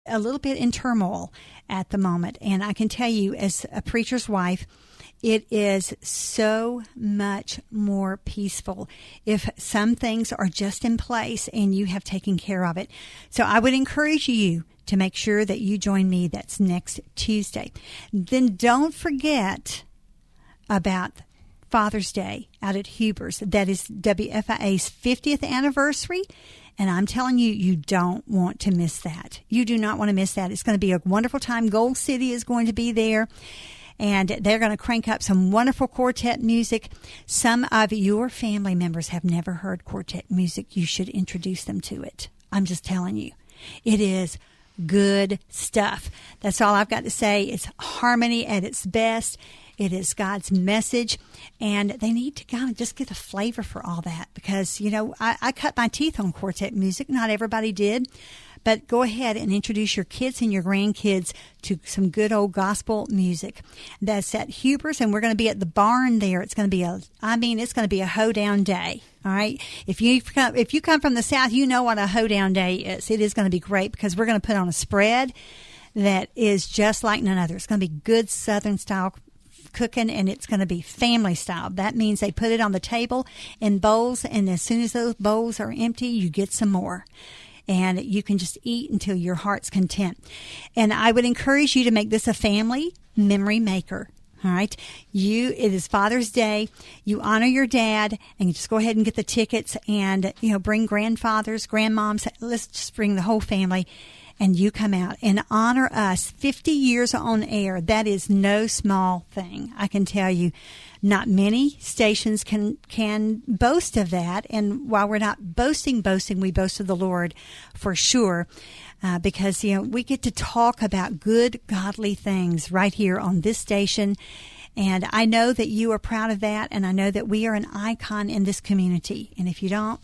a little bit in turmoil at the moment. And I can tell you, as a preacher's wife, it is so much more peaceful if some things are just in place and you have taken care of it. So I would encourage you to make sure that you join me. That's next Tuesday. Then don't forget about Father's Day out at Huber's. That is WFIA's 50th anniversary. And I'm telling you, you don't want to miss that. You do not want to miss that. It's going to be a wonderful time. Gold City is going to be there. And they're going to crank up some wonderful quartet music. Some of your family members have never heard quartet music. You should introduce them to it. I'm just telling you. It is good stuff. That's all I've got to say. It's harmony at its best. It is God's message, and they need to kind of just get a flavor for all that because, you know, I cut my teeth on quartet music. Not everybody did, but go ahead and introduce your kids and your grandkids to some good old gospel music. That's at Huber's, and we're going to be at the barn there. It's going to be it's going to be a hoedown day. All right. If you come from the South, you know what a hoedown day is. It is going to be great because we're going to put on a spread that is just like none other. It's going to be good Southern style cooking, and it's going to be family style. That means they put it on the table in bowls, and as soon as those bowls are empty, you get some more. And you can just eat until your heart's content. And I would encourage you to make this a family memory maker. All right. It is Father's Day. You honor your dad, and you just go ahead and get the tickets and, you know, bring grandfathers, grandmoms. Let's just bring the whole family. And you come out and honor us 50 years on air. That is no small thing. I can tell you, not many stations can boast of that. And while we're not boasting, we boast of the Lord for sure. Because, you know, we get to talk about good, godly things right here on this station. And I know that you are proud of that. And I know that we are an icon in this community. And if you don't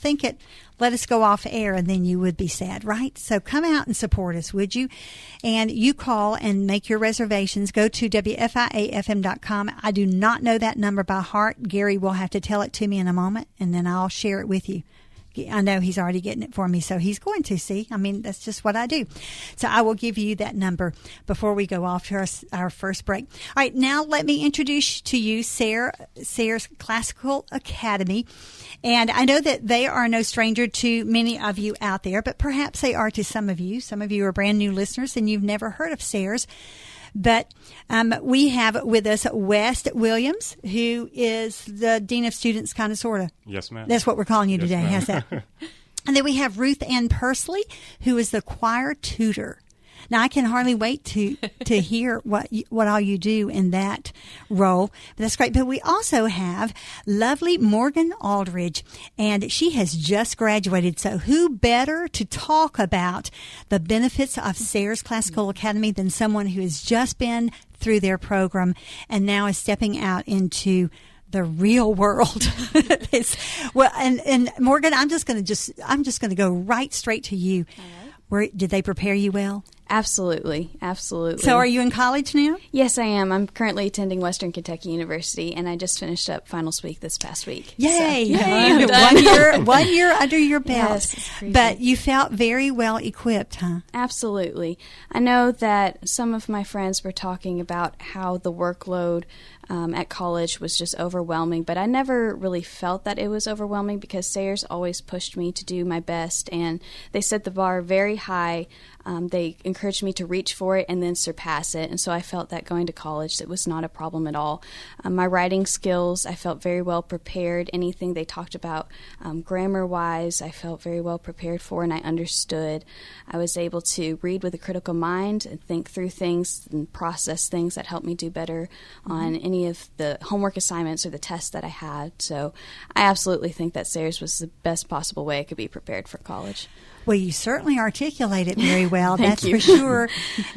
think it, let us go off air, and then you would be sad, right? So come out and support us, would you? And you call and make your reservations. Go to WFIAFM.com. I do not know that number by heart. Gary will have to tell it to me in a moment, and then I'll share it with you. I know he's already getting it for me, so he's going to see. I mean, that's just what I do. So I will give you that number before we go off to our first break. All right, now let me introduce to you Sayers Classical Academy. And I know that they are no stranger to many of you out there, but perhaps they are to some of you. Some of you are brand new listeners and you've never heard of Sayers. But we have with us West Williams, who is the Dean of Students, kind of, sort of. Yes, ma'am. That's what we're calling you today. Ma'am. How's that? And then we have Ruth Ann Pursley, who is the choir tutor. Now, I can hardly wait to hear what all you do in that role. But that's great. But we also have lovely Morgan Aldridge, and she has just graduated. So who better to talk about the benefits of Sayers Classical Academy than someone who has just been through their program and now is stepping out into the real world. And Morgan, I'm just going to go right straight to you. Did they prepare you well? Absolutely. So are you in college now? Yes, I am. I'm currently attending Western Kentucky University, and I just finished up finals week this past week. Yay! So, yay. One year under your belt. Yes, but you felt very well equipped, huh? Absolutely. I know that some of my friends were talking about how the workload at college was just overwhelming, but I never really felt that it was overwhelming because Sayers always pushed me to do my best, and they set the bar very high. They encouraged me to reach for it and then surpass it, and so I felt that going to college, it was not a problem at all. My writing skills, I felt very well prepared. Anything they talked about grammar-wise, I felt very well prepared for, and I understood. I was able to read with a critical mind and think through things and process things that helped me do better on any of the homework assignments or the tests that I had. So I absolutely think that Sayers was the best possible way I could be prepared for college. Well, you certainly articulate it very well. Thank That's you. for sure.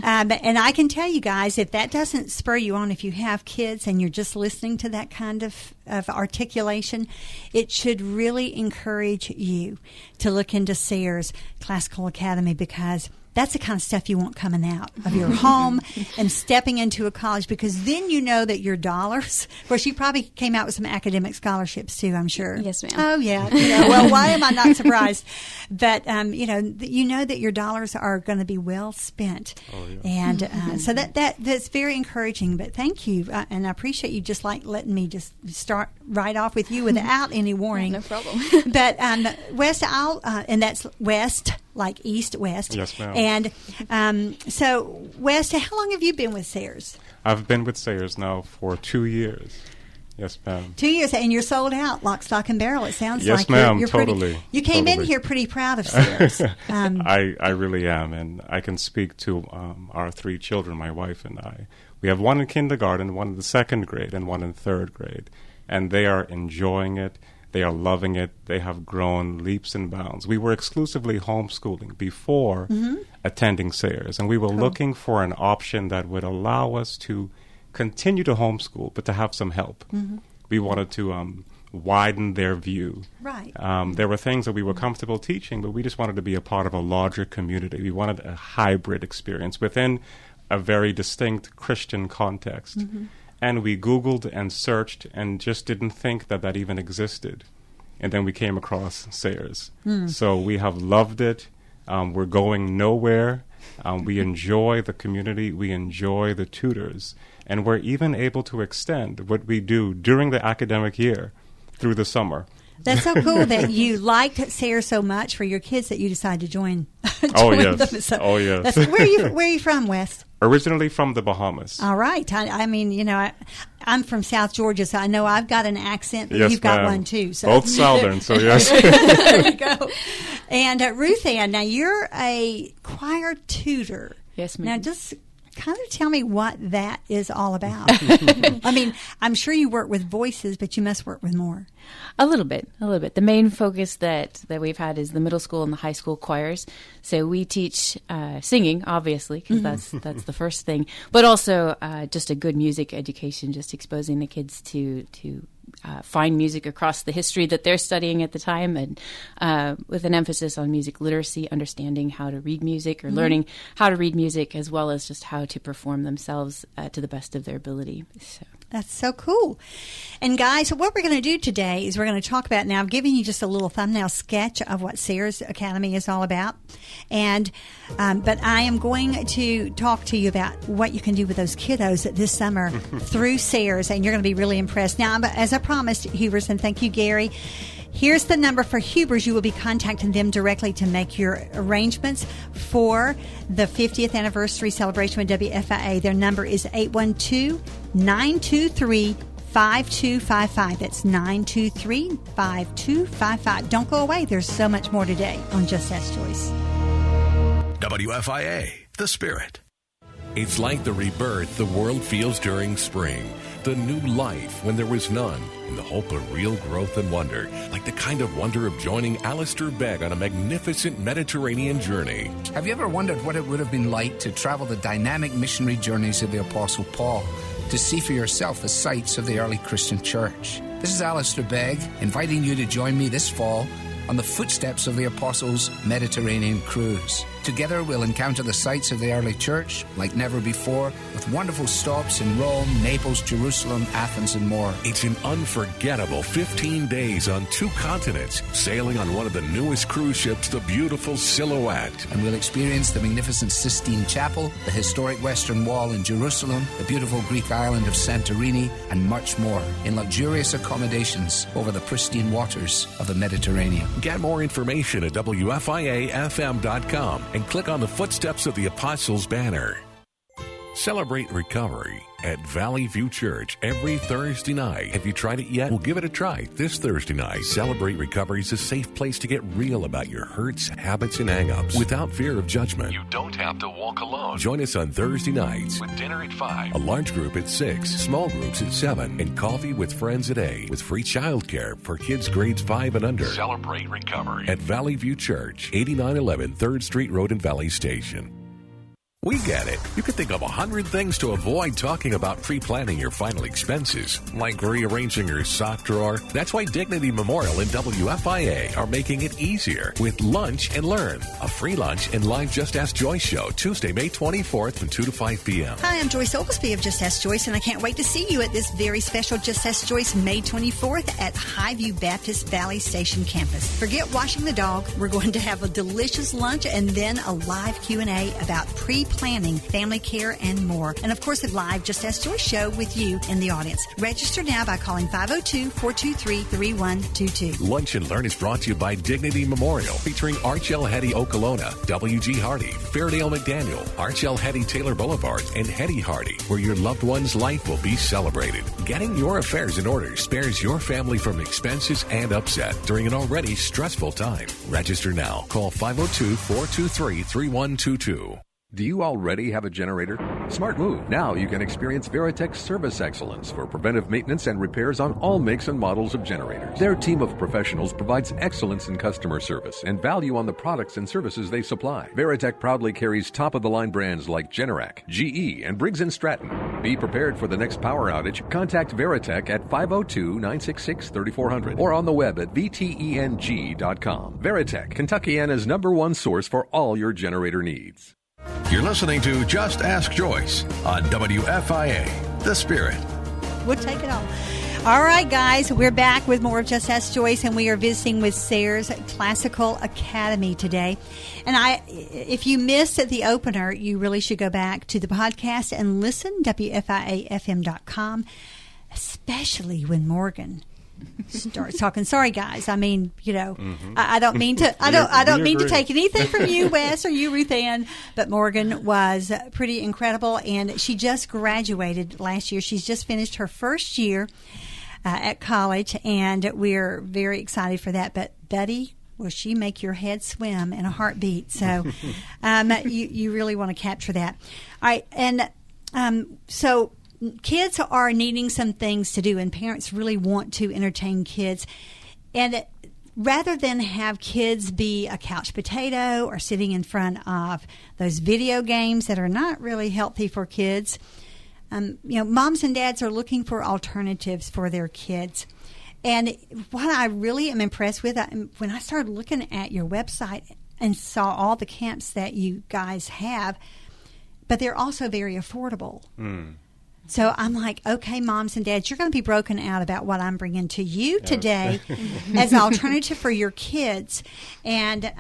And I can tell you guys, if that doesn't spur you on, if you have kids and you're just listening to that kind of articulation, it should really encourage you to look into Sayers Classical Academy because that's the kind of stuff you want coming out of your home and stepping into a college, because then you know that your dollars, of course, you probably came out with some academic scholarships too, I'm sure. Yes, ma'am. Oh, yeah. Well, why am I not surprised? But, you know that your dollars are going to be well spent. Oh, yeah. And so that's very encouraging. But thank you. And I appreciate you just letting me just start right off with you without any warning. No problem. But West, and that's West, like East, West. Yes, ma'am. And so, West, how long have you been with Sayers? I've been with Sayers now for 2 years. Yes, ma'am. 2 years, and you're sold out, lock, stock, and barrel. It sounds yes, like ma'am, you're totally. You came in here pretty proud of Sayers. I really am, and I can speak to our 3 children, my wife and I. We have one in kindergarten, one in the 2nd grade, and one in 3rd grade, and they are enjoying it. They are loving it. They have grown leaps and bounds. We were exclusively homeschooling before attending Sayers, and we were looking for an option that would allow us to continue to homeschool, but to have some help. We wanted to widen their view. Right. There were things that we were comfortable teaching, but we just wanted to be a part of a larger community. We wanted a hybrid experience within a very distinct Christian context. And we Googled and searched and just didn't think that even existed. And then we came across Sayers. So we have loved it. We're going nowhere. We enjoy the community. We enjoy the tutors. And we're even able to extend what we do during the academic year through the summer. That's so cool that you liked Sayers so much for your kids that you decided to join. Oh, yes. Them. So Oh, yes. Where are you from, Wes? Originally from the Bahamas. All right. I mean, I'm from South Georgia, so I know I've got an accent, but yes, you've got ma'am. one too. So. Both Southern, so yes. There you go. And Ruth Ann, now you're a choir tutor. Yes, ma'am. Now just kind of tell me what that is all about. I mean, I'm sure you work with voices, but you must work with more. A little bit. The main focus that we've had is the middle school and the high school choirs. So we teach singing, obviously, because that's the first thing, but also just a good music education, just exposing the kids to find music across the history that they're studying at the time, and with an emphasis on music literacy, understanding how to read music or learning how to read music, as well as just how to perform themselves to the best of their ability. So. That's so cool. And guys, what we're going to do today is we're going to talk about, now I've given you just a little thumbnail sketch of what Sayers Academy is all about. And, but I am going to talk to you about what you can do with those kiddos this summer through Sayers, and you're going to be really impressed. Now, as I promised, Hubers, and thank you, Gary, here's the number for Hubers. You will be contacting them directly to make your arrangements for the 50th anniversary celebration with WFIA. Their number is 812-923-5255. That's 923-5255. Don't go away. There's so much more today on Just Ask Joyce. WFIA, The Spirit. It's like the rebirth the world feels during spring. The new life when there was none, and the hope of real growth and wonder, like the kind of wonder of joining Alistair Begg on a magnificent Mediterranean journey. Have you ever wondered what it would have been like to travel the dynamic missionary journeys of the Apostle Paul, to see for yourself the sights of the early Christian church? This is Alistair Begg, inviting you to join me this fall on the footsteps of the Apostles' Mediterranean cruise. Together we'll encounter the sights of the early church like never before, with wonderful stops in Rome, Naples, Jerusalem, Athens, and more. It's an unforgettable 15 days on 2 continents, sailing on one of the newest cruise ships, the beautiful Silhouette. And we'll experience the magnificent Sistine Chapel, the historic Western Wall in Jerusalem, the beautiful Greek island of Santorini, and much more in luxurious accommodations over the pristine waters of the Mediterranean. Get more information at WFIAFM.com and click on the Footsteps of the Apostles banner. Celebrate recovery at Valley View Church every Thursday night. Have you tried it yet? Well, give it a try this Thursday night. Celebrate Recovery is a safe place to get real about your hurts, habits, and hang-ups without fear of judgment. You don't have to walk alone. Join us on Thursday nights with dinner at 5, a large group at 6, small groups at 7, and coffee with friends at 8, with free childcare for kids grades 5 and under. Celebrate Recovery at Valley View Church, 8911 3rd Street Road in Valley Station. We get it. You could think of 100 things to avoid talking about pre-planning your final expenses, like rearranging your sock drawer. That's why Dignity Memorial and WFIA are making it easier with Lunch and Learn, a free lunch and live Just Ask Joyce show, Tuesday, May 24th from 2 to 5 p.m. Hi, I'm Joyce Oglesby of Just Ask Joyce, and I can't wait to see you at this very special Just Ask Joyce May 24th at Highview Baptist Valley Station campus. Forget washing the dog. We're going to have a delicious lunch and then a live Q&A about pre-planning, family care, and more. And of course, a live Just Ask Joyce show with you in the audience. Register now by calling 502-423-3122. Lunch and Learn is brought to you by Dignity Memorial, featuring Arch L. Hetty Okolona, W.G. Hardy, Fairdale McDaniel, Arch L. Hetty Taylor Boulevard, and Hetty Hardy, where your loved one's life will be celebrated. Getting your affairs in order spares your family from expenses and upset during an already stressful time. Register now. Call 502-423-3122. Do you already have a generator? Smart move. Now you can experience Veritech's service excellence for preventive maintenance and repairs on all makes and models of generators. Their team of professionals provides excellence in customer service and value on the products and services they supply. Veritech proudly carries top-of-the-line brands like Generac, GE, and Briggs & Stratton. Be prepared for the next power outage. Contact Veritech at 502-966-3400 or on the web at vteng.com. Veritech, Kentuckiana's #1 source for all your generator needs. You're listening to Just Ask Joyce on WFIA, The Spirit. We'll take it all. All right, guys, we're back with more of Just Ask Joyce, and we are visiting with Sayers Classical Academy today. And if you missed the opener, you really should go back to the podcast and listen, WFIAFM.com, especially when Morgan starts talking. Sorry, guys. I mean, I don't mean to. I don't mean to take anything from you, Wes, or you, Ruth Ann. But Morgan was pretty incredible, and she just graduated last year. She's just finished her first year at college, and we're very excited for that. But Buddy, will she make your head swim in a heartbeat? So, you really want to capture that. All right, and so. Kids are needing some things to do, and parents really want to entertain kids. And rather than have kids be a couch potato or sitting in front of those video games that are not really healthy for kids, moms and dads are looking for alternatives for their kids. And what I really am impressed with, when I started looking at your website and saw all the camps that you guys have, but they're also very affordable. So I'm like, okay, moms and dads, you're going to be broken out about what I'm bringing to you today as an alternative for your kids. And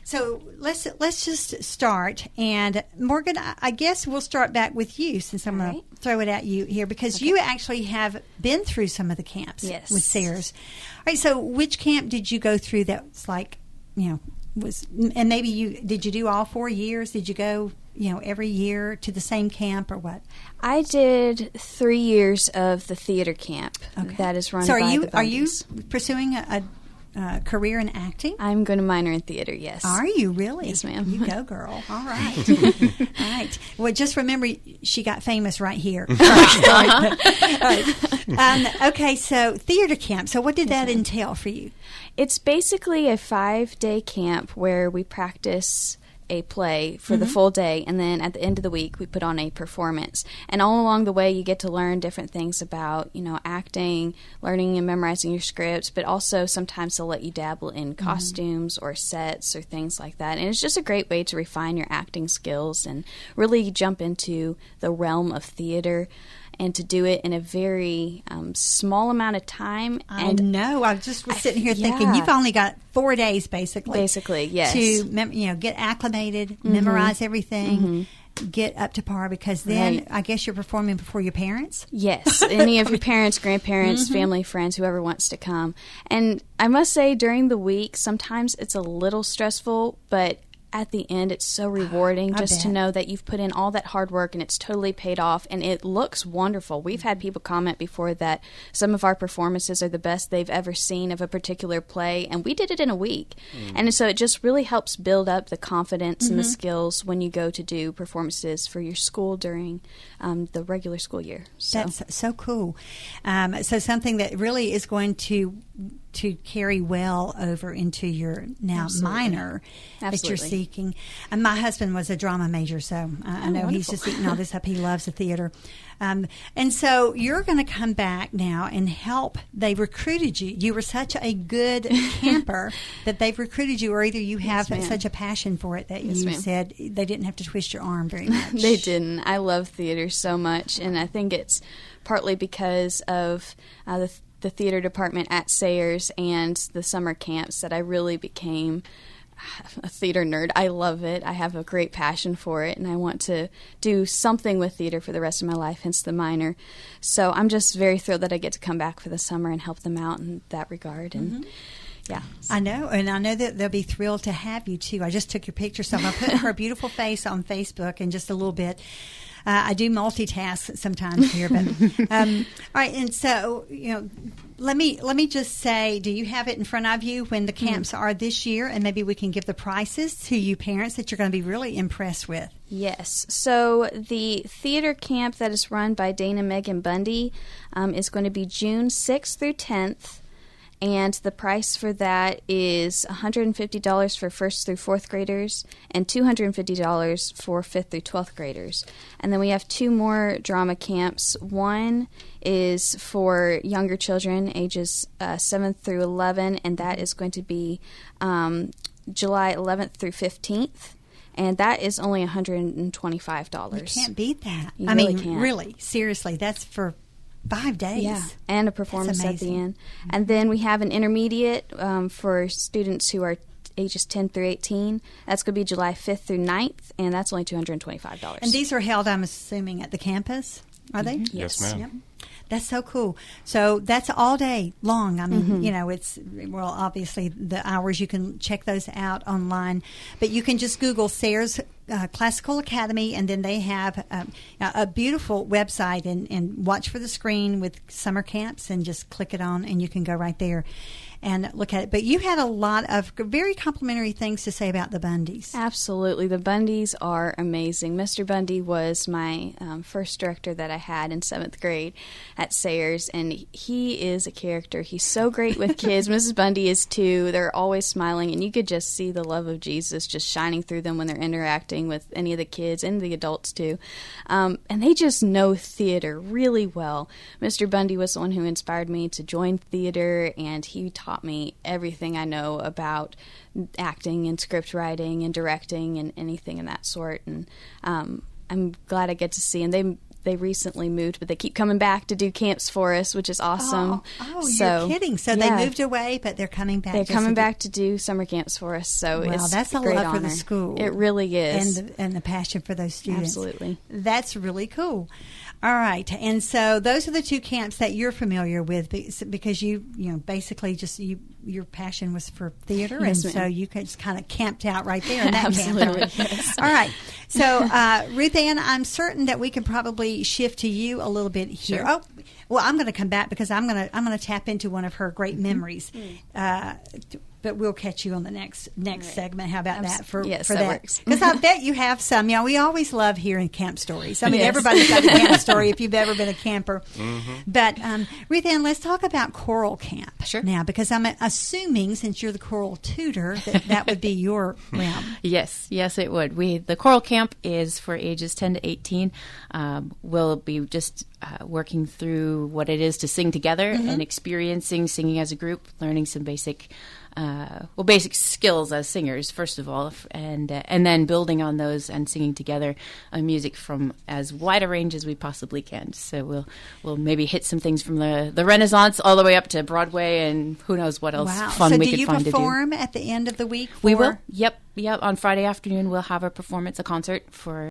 so let's just start. And Morgan, I guess we'll start back with you, since I'm going to throw it at you here, because you actually have been through some of the camps with Sayers. All right, so which camp did you go through that was like, and maybe did you do all 4 years? Did you go every year to the same camp, or what? I did 3 years of the theater camp that is run by the Bundys. Are you pursuing a career in acting? I'm going to minor in theater, yes. Are you really? Yes, ma'am. You go, girl. All right. All right. Well, just remember, she got famous right here. All right. Okay, so theater camp. So what did that entail for you? It's basically a 5-day camp where we practice a play for the full day, and then at the end of the week we put on a performance. And all along the way you get to learn different things about acting, learning and memorizing your scripts, but also sometimes they'll let you dabble in costumes or sets or things like that. And it's just a great way to refine your acting skills and really jump into the realm of theater, and to do it in a very small amount of time. I know. I just was sitting here thinking, you've only got 4 days, basically. Basically, yes. To get acclimated, memorize everything, get up to par, because then I guess you're performing before your parents? Yes. Any of your parents, grandparents, family, friends, whoever wants to come. And I must say, during the week, sometimes it's a little stressful, but at the end, it's so rewarding just to know that you've put in all that hard work and it's totally paid off, and it looks wonderful. We've had people comment before that some of our performances are the best they've ever seen of a particular play, and we did it in a week. And so it just really helps build up the confidence and the skills when you go to do performances for your school during the regular school year. So. That's so cool. So something that really is going to to carry well over into your now minor that you're seeking. And my husband was a drama major, so I know he's just eating all this up. He loves the theater. And so you're going to come back now and help. They recruited you. You were such a good camper that they've recruited you, or either you have such a passion for it that you said they didn't have to twist your arm very much. They didn't. I love theater so much, and I think it's partly because of the theater department at Sayers and the summer camps that I really became a theater nerd. I love it. I have a great passion for it, and I want to do something with theater for the rest of my life, hence the minor. So I'm just very thrilled that I get to come back for the summer and help them out in that regard. And yeah. I know, and I know that they'll be thrilled to have you, too. I just took your picture, so I'm going to put her beautiful face on Facebook in just a little bit. I do multitask sometimes here, but all right. And so, let me just say, do you have it in front of you when the camps are this year, and maybe we can give the prices to you parents that you're going to be really impressed with? Yes. So the theater camp that is run by Dana Megan Bundy is going to be June 6th through 10th. And the price for that is $150 for 1st through 4th graders and $250 for 5th through 12th graders. And then we have 2 more drama camps. One is for younger children, ages 7th through 11, and that is going to be July 11th through 15th. And that is only $125. You can't beat that. You really can't. Really, seriously, that's for 5 days. Yeah, and a performance at the end. And then we have an intermediate for students who are ages 10 through 18. That's going to be July 5th through 9th, and that's only $225. And these are held, I'm assuming, at the campus, are they? Yes, ma'am. Yep. That's so cool. So that's all day long. I mean, it's, obviously the hours, you can check those out online, but you can just Google Sayers Classical Academy, and then they have a beautiful website, and watch for the screen with summer camps, and just click it on, and you can go right there and look at it. But you had a lot of very complimentary things to say about the Bundys. Absolutely. The Bundys are amazing. Mr. Bundy was my first director that I had in 7th grade at Sayers, and he is a character. He's so great with kids. Mrs. Bundy is too. They're always smiling, and you could just see the love of Jesus just shining through them when they're interacting with any of the kids and the adults too. And they just know theater really well. Mr. Bundy was the one who inspired me to join theater, and he taught me everything I know about acting and script writing and directing and anything in that sort. And I'm glad I get to see. And they recently moved, but they keep coming back to do camps for us, which is awesome. Oh, you're kidding. So they moved away, but they're coming back. They're coming back to do summer camps for us. So that's a great love honor for the school. It really is. And the passion for those students. Absolutely. That's really cool. All right. And so those are the 2 camps that you're familiar with, because you basically just your passion was for theater, yes, and so you just kind of camped out right there in that Absolutely, camp. yes. All right. So Ruth Ann, I'm certain that we can probably shift to you a little bit here. Sure. Oh, well, I'm going to come back because I'm going to tap into one of her great memories. But we'll catch you on the next segment. How about that for yes, for that that? works. Because I bet you have some. We always love hearing camp stories. I mean, everybody's got a camp story if you've ever been a camper. But Ruth Ann, let's talk about choral camp now, because I'm assuming, since you're the choral tutor, that would be your realm. Yes, it would. The choral camp is for ages 10 to 18. We'll be just working through what it is to sing together and experiencing singing as a group, learning some basic skills as singers, first of all, and then building on those and singing together music from as wide a range as we possibly can. So we'll maybe hit some things from the Renaissance all the way up to Broadway, and who knows what else fun we could find to do. So do you perform at the end of the week? We will. Yep. On Friday afternoon, we'll have a concert for